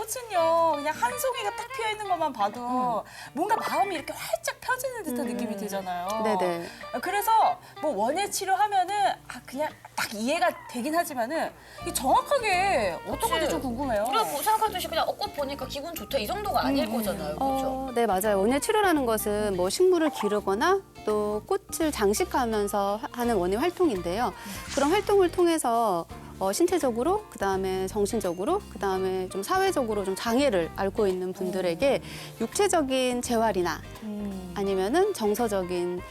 꽃은요 그냥 한 송이가 딱 피어 있는 것만 봐도 뭔가 마음이 이렇게 활짝 펴지는 듯한 느낌이 들잖아요. 네네. 그래서 뭐 원예 치료하면은 그냥 딱 이해가 되긴 하지만은 이 정확하게 어떤 건지 좀 궁금해요. 우리가 뭐 생각하듯이 그냥 꽃 보니까 기분 좋다 이 정도가 아닐 거잖아요. 그렇죠? 네, 맞아요. 원예 치료라는 것은 뭐 식물을 기르거나 또 꽃을 장식하면서 하는 원예 활동인데요. 그런 활동을 통해서 신체적으로, 그다음에 정신적으로, 그다음에 좀 사회적으로 좀 장애를 앓고 있는 분들에게 육체적인 재활이나 아니면은 정서적인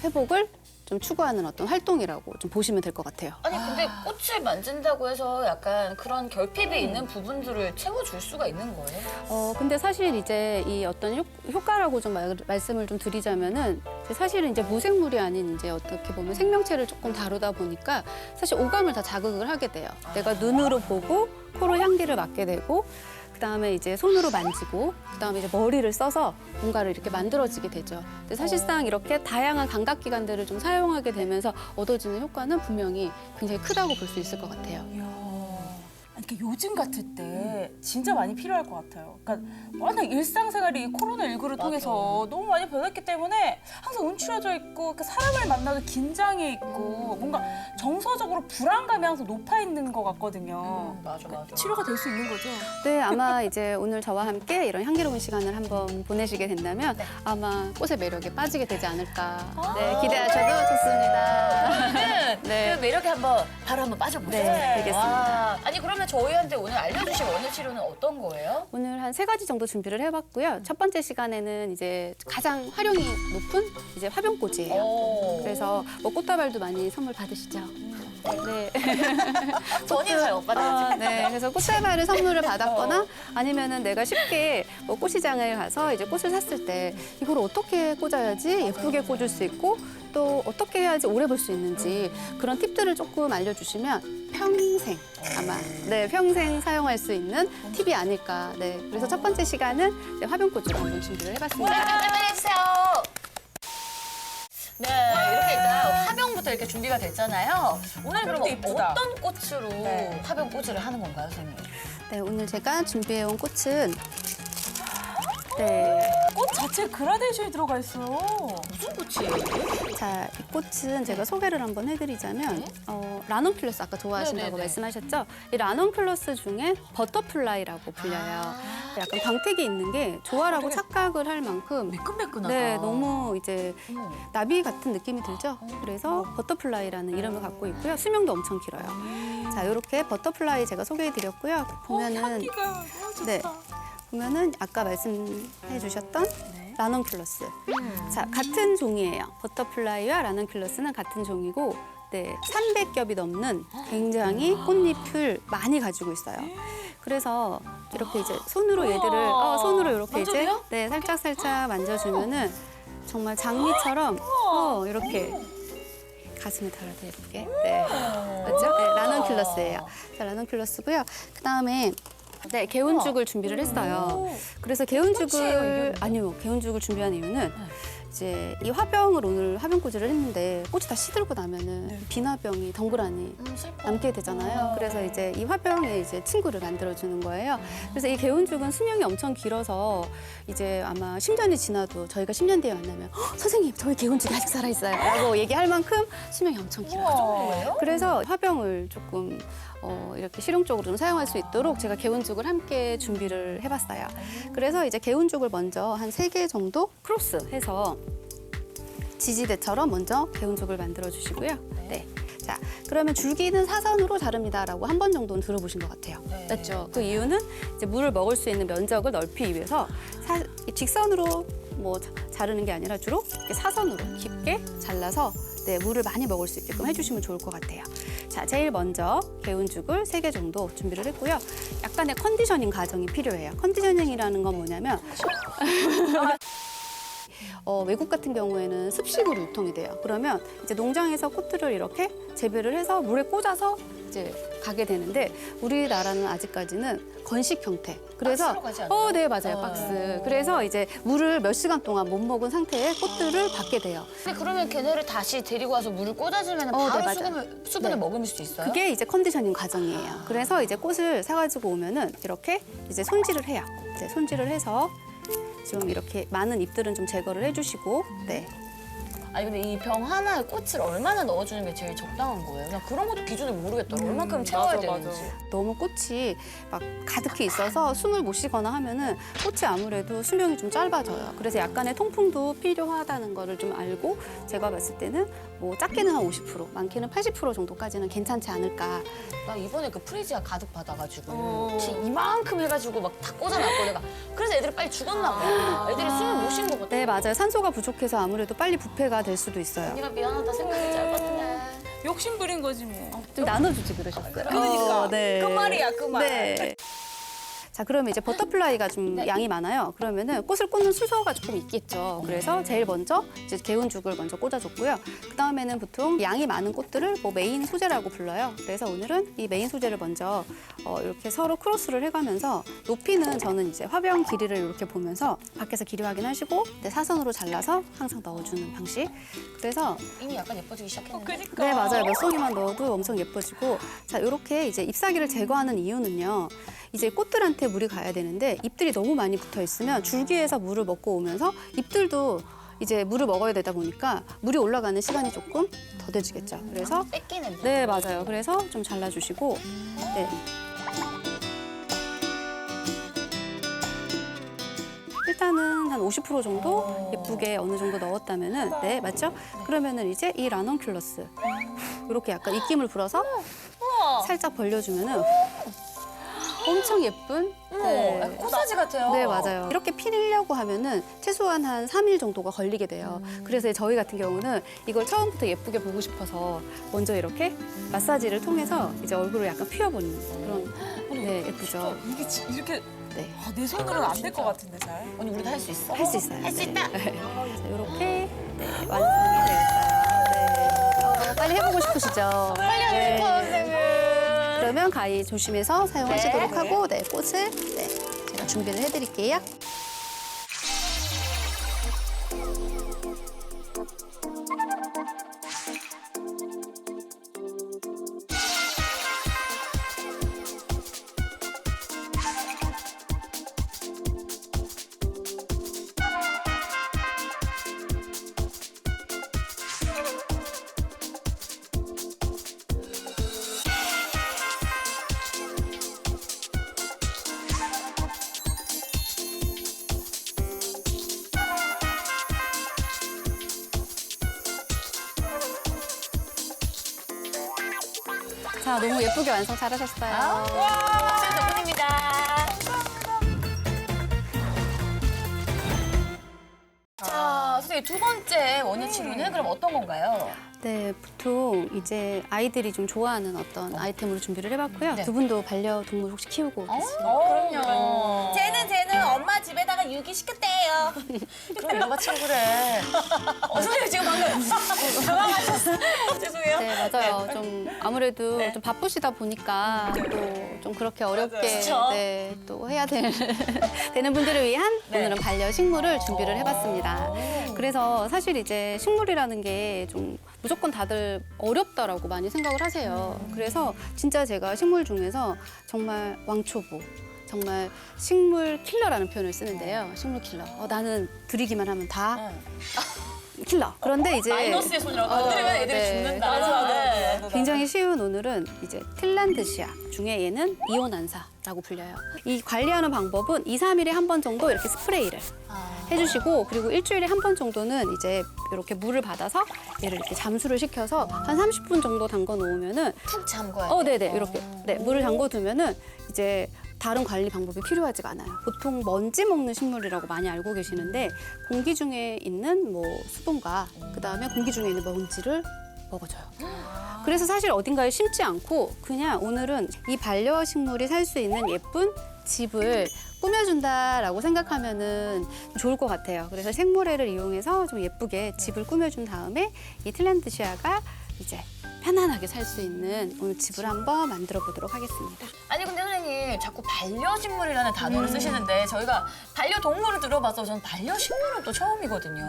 회복을 좀 추구하는 어떤 활동이라고 좀 보시면 될 것 같아요. 아니 근데 꽃을 만진다고 해서 약간 그런 결핍이 있는 부분들을 채워줄 수가 있는 거예요? 근데 사실 이제 이 어떤 효과라고 좀 말씀을 좀 드리자면은 사실은 이제 무생물이 아닌 이제 어떻게 보면 생명체를 조금 다루다 보니까 사실 오감을 다 자극을 하게 돼요. 내가 눈으로 보고 코로 향기를 맡게 되고 그다음에 이제 손으로 만지고 그다음에 이제 머리를 써서 뭔가를 이렇게 만들어지게 되죠. 근데 사실상 이렇게 다양한 감각기관들을 좀 사용하게 되면서 얻어지는 효과는 분명히 굉장히 크다고 볼 수 있을 것 같아요. 그러니까 요즘 같을 때 진짜 많이 필요할 것 같아요. 그러니까 워낙 일상생활이 이 코로나19를 통해서 너무 많이 변했기 때문에 항상 움츠러져 있고 사람을 만나도 긴장해 있고 뭔가 정서적으로 불안감이 항상 높아 있는 것 같거든요. 맞아. 치료가 될 수 있는 거죠? 네, 아마 이제 오늘 저와 함께 이런 향기로운 시간을 한번 보내시게 된다면 아마 꽃의 매력에 빠지게 되지 않을까. 네, 기대하셔도 좋습니다. 그 매력에 바로 한번 빠져보세요. 네, 알겠습니다. 아니 그러면 저희한테 오늘 알려주실 원예 치료는 어떤 거예요? 오늘 한 3가지 정도 준비를 해봤고요. 첫 번째 시간에는 이제 가장 활용이 높은 이제 화병꽃이에요. 그래서 뭐 꽃다발도 많이 선물 받으시죠? 네. 저는 잘 못 받아가지고. 네. 그래서 꽃다발을 선물을 받았거나 아니면은 내가 쉽게 뭐 꽃시장을 가서 이제 꽃을 샀을 때 이걸 어떻게 꽂아야지 예쁘게 꽂을 수 있고 또 어떻게 해야지 오래 볼 수 있는지 그런 팁들을 조금 알려주시면 평생 아마 평생 사용할 수 있는 팁이 아닐까. 네. 그래서 첫 번째 시간은 이제 화병꽃으로 한번 준비를 해봤습니다. 빨리 해주세요. 네, 이렇게 일단 화병부터 이렇게 준비가 됐잖아요. 오늘 그럼 이쁘다. 어떤 꽃으로 화병 꽂이를 하는 건가요, 선생님? 네, 오늘 제가 준비해온 꽃은 꽃 자체에 그라데이션이 들어가 있어. 무슨 꽃이에요? 자, 이 꽃은 제가 소개를 한번 해드리자면 라논클러스 아까 좋아하신다고 네네네. 말씀하셨죠? 이 라논클러스 중에 버터플라이라고 불려요. 약간 광택이 있는 게 조화라고 착각을 할 만큼 매끈매끈하다. 네, 너무 이제 나비 같은 느낌이 들죠? 그래서 버터플라이라는 이름을 갖고 있고요. 수명도 엄청 길어요. 자, 이렇게 버터플라이 제가 소개해드렸고요. 보면은 향기가 좋다. 네. 보면은 아까 말씀해 주셨던 라논클러스. 자, 같은 종이에요. 버터플라이와 라논클러스는 같은 종이고, 네, 300겹이 넘는 굉장히 꽃잎을 많이 가지고 있어요. 그래서 이렇게 이제 손으로 얘들을 손으로 이렇게 이제 만져도요? 살짝 만져주면은 정말 장미처럼 이렇게 가슴에 달아도 예쁘게. 네, 맞죠? 네, 라논클러스예요. 자, 라논클러스고요. 그 다음에 네, 개운죽을 준비를 했어요. 그래서 개운죽을 개운죽을 준비한 이유는 이제 이 화병을 오늘 화병꽂이를 했는데 꽃이 다 시들고 나면은 빈 화병이 덩그라니 남게 되잖아요. 그래서 이제 이 화병에 이제 친구를 만들어주는 거예요. 그래서 이 개운죽은 수명이 엄청 길어서 이제 아마 10년이 지나도 저희가 10년 뒤에 만나면 선생님 저희 개운죽이 아직 살아있어요 라고 얘기할 만큼 수명이 엄청 길어요. 그래서 화병을 조금 이렇게 실용적으로 좀 사용할 수 있도록 제가 개운죽을 함께 준비를 해봤어요. 그래서 이제 개운죽을 먼저 한 3개 정도 크로스해서 지지대처럼 먼저 개운죽을 만들어 주시고요. 네. 자, 그러면 줄기는 사선으로 자릅니다라고 한 번 정도는 들어보신 것 같아요. 맞죠? 그 이유는 이제 물을 먹을 수 있는 면적을 넓히기 위해서 직선으로 뭐 자르는 게 아니라 주로 이렇게 사선으로 깊게 잘라서 물을 많이 먹을 수 있게끔 해주시면 좋을 것 같아요. 자, 제일 먼저 개운죽을 3개 정도 준비를 했고요. 약간의 컨디셔닝 과정이 필요해요. 컨디셔닝이라는 건 뭐냐면 외국 같은 경우에는 습식으로 유통이 돼요. 그러면 이제 농장에서 꽃들을 이렇게 재배를 해서 물에 꽂아서 이제 가게 되는데 우리나라는 아직까지는 건식 형태. 그래서 박스로 가지 않나요? 네, 맞아요. 박스. 그래서 이제 물을 몇 시간 동안 못 먹은 상태의 꽃들을 받게 돼요. 근데 그러면 걔네를 다시 데리고 와서 물을 꽂아주면 네, 바로 맞아요. 수분을 네. 머금을 수 있어요? 그게 이제 컨디셔닝 과정이에요. 그래서 이제 꽃을 사가지고 오면은 이렇게 이제 손질을 해요. 이제 손질을 해서 좀 이렇게 많은 잎들은 좀 제거를 해주시고, 네. 아니 근데 이 병 하나에 꽃을 얼마나 넣어주는 게 제일 적당한 거예요? 난 그런 것도 기준을 모르겠더라고. 얼만큼 채워야 맞아, 되는지. 맞아. 너무 꽃이 막 가득히 있어서 숨을 못 쉬거나 하면은 꽃이 아무래도 수명이 좀 짧아져요. 그래서 약간의 통풍도 필요하다는 거를 좀 알고 제가 봤을 때는 뭐 작게는 한 50%, 많게는 80% 정도까지는 괜찮지 않을까. 나 이번에 그 프리지아 가득 받아가지고 이만큼 해가지고 막 다 꽂아놨고 내가 그래서 애들이 빨리 죽었나 봐. 애들이 숨을 못 쉰 것 같아. 네, 맞아요. 산소가 부족해서 아무래도 빨리 부패가 될 수도 있어요. 언니가 미안하다 생각이 짧았네. 욕심 부린 거지 뭐. 좀 나눠주지 그러셨어요. 그러니까. 네. 그 말이야, 그 말. 네. 자, 그러면 이제 버터플라이가 좀 양이 많아요. 그러면은 꽃을 꽂는 순서가 조금 있겠죠. 그래서 제일 먼저 이제 개운죽을 먼저 꽂아줬고요. 그 다음에는 보통 양이 많은 꽃들을 뭐 메인 소재라고 불러요. 그래서 오늘은 이 메인 소재를 먼저 이렇게 서로 크로스를 해가면서 높이는 저는 이제 화병 길이를 이렇게 보면서 밖에서 길이 확인하시고 네, 사선으로 잘라서 항상 넣어주는 방식. 그래서 이미 약간 예뻐지기 시작했는데. 그러니까. 네, 맞아요. 몇 송이만 넣어도 엄청 예뻐지고. 자, 이렇게 이제 잎사귀를 제거하는 이유는요. 이제 꽃들한테 물이 가야 되는데 잎들이 너무 많이 붙어 있으면 줄기에서 물을 먹고 오면서 잎들도 이제 물을 먹어야 되다 보니까 물이 올라가는 시간이 조금 더뎌지겠죠. 그래서 뺏기는. 네, 맞아요. 그래서 좀 잘라주시고 네. 일단은 한 50% 정도 예쁘게 어느 정도 넣었다면은 네, 맞죠? 그러면은 이제 이 라넌큘러스 이렇게 약간 입김을 불어서 살짝 벌려주면은 엄청 예쁜 약간 코사지 같아요. 네, 맞아요. 이렇게 피려고 하면은 최소한 한 3일 정도가 걸리게 돼요. 그래서 저희 같은 경우는 이걸 처음부터 예쁘게 보고 싶어서 먼저 이렇게 마사지를 통해서 이제 얼굴을 약간 피워보는 그런 네, 예쁘죠. 이게 이렇게 네. 내 손으로는 안 될 것 같은데 잘. 언니 우리도 할 수 있어? 할 수 있어요. 할 수 네. 있다. 자, 이렇게 네, 완성이 되었어요. 네. 빨리 해보고 싶으시죠? 빨리 하고 네. 싶어, 선생님. 그러면 가위 조심해서 사용하시도록 네. 하고 네, 꽃을 네, 제가 준비를 해드릴게요. 자, 너무 예쁘게 완성 잘하셨어요. 박수 덕분입니다. 자, 선생님 두 번째 원예 치료는 그럼 어떤 건가요? 네, 보통 이제 아이들이 좀 좋아하는 어떤 아이템으로 준비를 해봤고요. 네. 두 분도 반려동물 혹시 키우고 계세요? 그럼요. 쟤는 엄마 집에다가 유기시켰대요. 그럼 누가 친구래? 선생님 지금 방금 당황하셨어. 죄송해요. 네, 맞아요. 좀 아무래도 좀 바쁘시다 보니까 또 좀 그렇게 어렵게 그쵸? 네, 또 해야 되는 분들을 위한 오늘은 반려식물을 준비를 해봤습니다. 그래서 사실 이제 식물이라는 게 좀 무조건 다들 어렵다라고 많이 생각을 하세요. 그래서 진짜 제가 식물 중에서 정말 왕초보, 정말 식물 킬러라는 표현을 쓰는데요. 식물 킬러. 나는 들이기만 하면 다 킬러. 그런데 이제 마이너스의 손이라고 건드리면 애들이 네. 죽는다. 맞아. 굉장히 쉬운 오늘은 이제 틸란드시아 중에 얘는 이온안사라고 불려요. 이 관리하는 방법은 2, 3일에 한 번 정도 이렇게 스프레이를 해주시고 그리고 일주일에 한 번 정도는 이제 이렇게 물을 받아서 얘를 이렇게 잠수를 시켜서 한 30분 정도 담궈 놓으면은 푹 잠궈야 돼. 네네 이렇게 네 물을 담궈 두면은 이제 다른 관리 방법이 필요하지가 않아요. 보통 먼지 먹는 식물이라고 많이 알고 계시는데 공기 중에 있는 뭐 수분과 그다음에 공기 중에 있는 먼지를 먹어줘요. 그래서 사실 어딘가에 심지 않고 그냥 오늘은 이 반려식물이 살 수 있는 예쁜 집을 꾸며준다라고 생각하면은 좋을 것 같아요. 그래서 생모래를 이용해서 좀 예쁘게 집을 꾸며준 다음에 이 틸란드시아가 이제 편안하게 살 수 있는 오늘 집을 한번 만들어 보도록 하겠습니다. 아니 근데 선생님 자꾸 반려식물이라는 단어를 쓰시는데 저희가 반려동물을 들어봐서 저는 반려식물은 또 처음이거든요.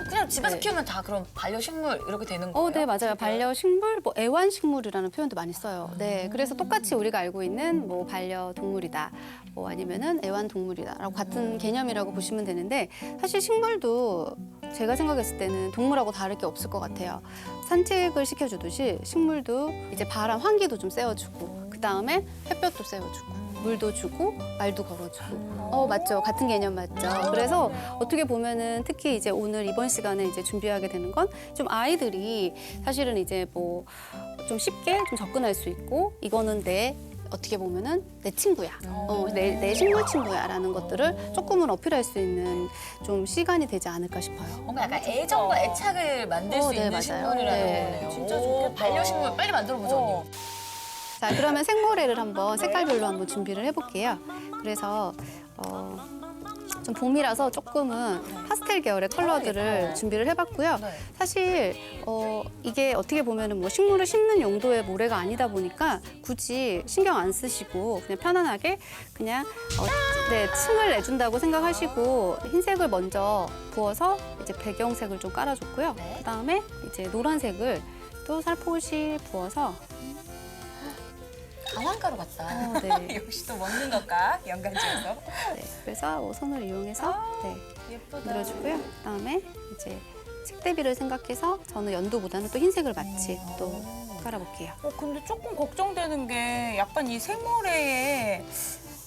그냥 집에서 네. 키우면 다 그럼 반려식물 이렇게 되는 거예요? 네, 맞아요. 반려식물, 뭐 애완식물이라는 표현도 많이 써요. 네, 그래서 똑같이 우리가 알고 있는 뭐 반려동물이다, 뭐 아니면은 애완동물이다라고 같은 개념이라고 보시면 되는데 사실 식물도 제가 생각했을 때는 동물하고 다를 게 없을 것 같아요. 산책을 시켜주듯이 식물도 이제 바람, 환기도 좀 쐬어주고 그 다음에 햇볕도 쐬어주고 물도 주고 말도 걸어주고 맞죠, 같은 개념 맞죠. 그래서 어떻게 보면은 특히 이제 오늘 이번 시간에 이제 준비하게 되는 건 좀 아이들이 사실은 이제 뭐 좀 쉽게 좀 접근할 수 있고 이거는 어떻게 보면은 내 친구야, 내 식물 친구야라는 것들을 조금은 어필할 수 있는 좀 시간이 되지 않을까 싶어요. 뭔가 약간 애정과 애착을 만들 수 네, 있는 맞아요. 식물이라는 네. 거네요. 진짜 오, 좋겠다. 반려식물 빨리 만들어보죠, 언니. 자, 그러면 생모래를 한번 색깔별로 한번 준비를 해볼게요. 그래서 좀 봄이라서 조금은 파스텔 계열의 컬러들을 준비를 해봤고요. 네. 사실 이게 어떻게 보면은 뭐 식물을 심는 용도의 모래가 아니다 보니까 굳이 신경 안 쓰시고 그냥 편안하게 그냥 층을 내준다고 생각하시고 흰색을 먼저 부어서 이제 배경색을 좀 깔아줬고요. 네. 그다음에 이제 노란색을 또 살포시 부어서 강황가루 같다. 네. 역시 또 먹는 것과 연관지어서. 네, 그래서 손을 이용해서 예쁘다. 늘어주고요. 그다음에 이제 색대비를 생각해서 저는 연두보다는 또 흰색을 같이 또 깔아볼게요. 근데 조금 걱정되는 게 약간 이 생모래에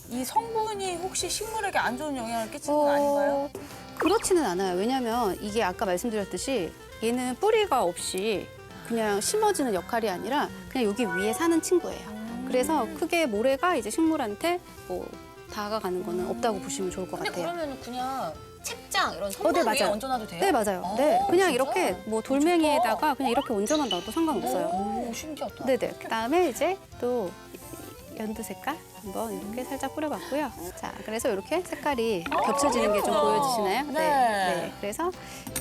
이 성분이 혹시 식물에게 안 좋은 영향을 끼치는 거 아닌가요? 그렇지는 않아요. 왜냐하면 이게 아까 말씀드렸듯이 얘는 뿌리가 없이 그냥 심어지는 역할이 아니라 그냥 여기 위에 사는 친구예요. 그래서 크게 모래가 이제 식물한테 뭐 다가가는 거는 없다고 보시면 좋을 것 근데 같아요. 그러면 그냥 책장 이런 네, 선반 위에 맞아요. 얹어놔도 돼요? 네, 맞아요. 아, 네, 그냥 진짜? 이렇게 뭐 돌멩이에다가 그냥 이렇게 얹어만 놔도 상관없어요. 오, 신기하다. 네네. 그다음에 이제 또 연두 색깔 한번 이렇게 살짝 뿌려봤고요. 자, 그래서 이렇게 색깔이 겹쳐지는 게 좀 예쁘다. 보여지시나요? 네. 그래서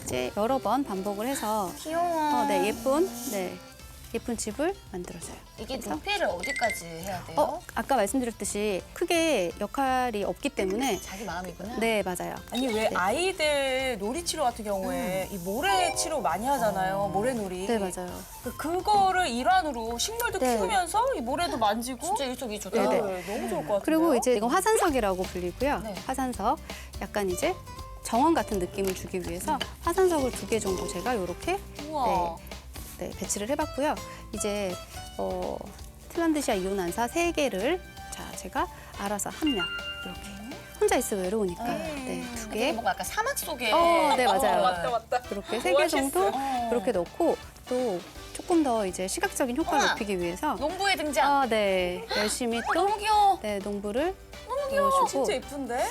이제 여러 번 반복을 해서 귀여워. 예쁜 집을 만들어줘요. 이게 눈피를 어디까지 해야 돼요? 아까 말씀드렸듯이 크게 역할이 없기 때문에 자기 마음이구나. 네, 맞아요. 아니 왜 아이들 놀이치료 같은 경우에 이 모래 치료 많이 하잖아요. 모래놀이. 네, 맞아요. 그거를 일환으로 식물도 네. 키우면서 이 모래도 만지고 진짜 일석이조다. 네, 네. 너무 좋을 것 같아요. 그리고 이제 이건 화산석이라고 불리고요. 네. 화산석. 약간 이제 정원 같은 느낌을 주기 위해서 화산석을 2개 정도 제가 이렇게 우와. 배치를 해봤고요. 이제 틸란드시아 이온안사 3개를 제가 알아서 한 명 이렇게 혼자 있으면 외로우니까 네. 2개. 뭔가 약간 사막 속에. 네, 맞아요. 맞다. 이렇게 3개 정도 이렇게 넣고 또 조금 더 이제 시각적인 효과를 우와. 높이기 위해서 농부의 등장. 열심히 또 너무 귀여워. 농부를 귀여워. 넣어주고 진짜 예쁜데?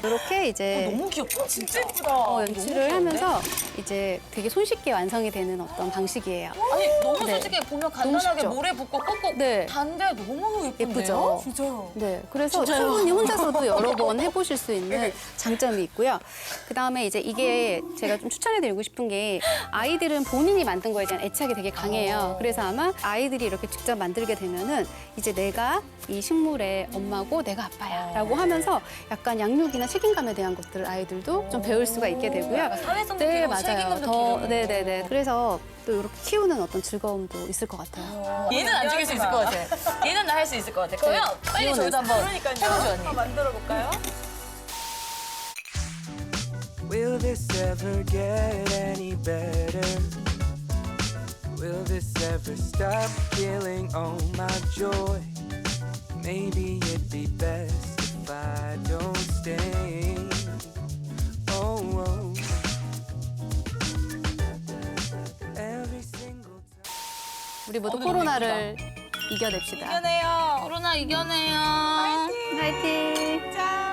이렇게 이제 너무 귀엽다. 진짜 예쁘다. 연출을 하면서 이제 되게 손쉽게 완성이 되는 어떤 방식이에요. 아니 너무 네. 솔직히 보면 너무 간단하게 쉽죠? 모래 붓고 꼭꼭 네. 단데 너무 예쁜데요? 예쁘죠? 진짜요. 네, 그래서 진짜요? 충분히 혼자서도 여러 번 해보실 수 있는 장점이 있고요. 그 다음에 이제 이게 제가 좀 추천해드리고 싶은 게 아이들은 본인이 만든 거에 대한 애착이 되게 강해요. 그래서 아마 아이들이 이렇게 직접 만들게 되면은 이제 내가 이 식물의 엄마고 내가 아빠야라고 하면서 약간 양육이나 책임감에 대한 것들을 아이들도 좀 배울 수가 있게 되고요. 약간 사회성 네, 느끼고 맞아요. 책임감도 더, 느끼고. 네네네. 그래서 또 이렇게 키우는 어떤 즐거움도 있을 것 같아요. 얘는 안 죽일 수 있을 것 같아. 얘는 나 할 수 있을 것 같아. 그러면 빨리 이거는 저희도 한번 그러니까요. 해보죠, 언니. 한번 만들어 볼까요? Will this ever get any better? Will this ever stop killing all my joy? Maybe it'd be best if I don't stay. Oh, oh. Every single time. 우리 모두 오늘은 코로나를 이겨냅시다. 이겨내요. 코로나 이겨내요. 화이팅! 짠.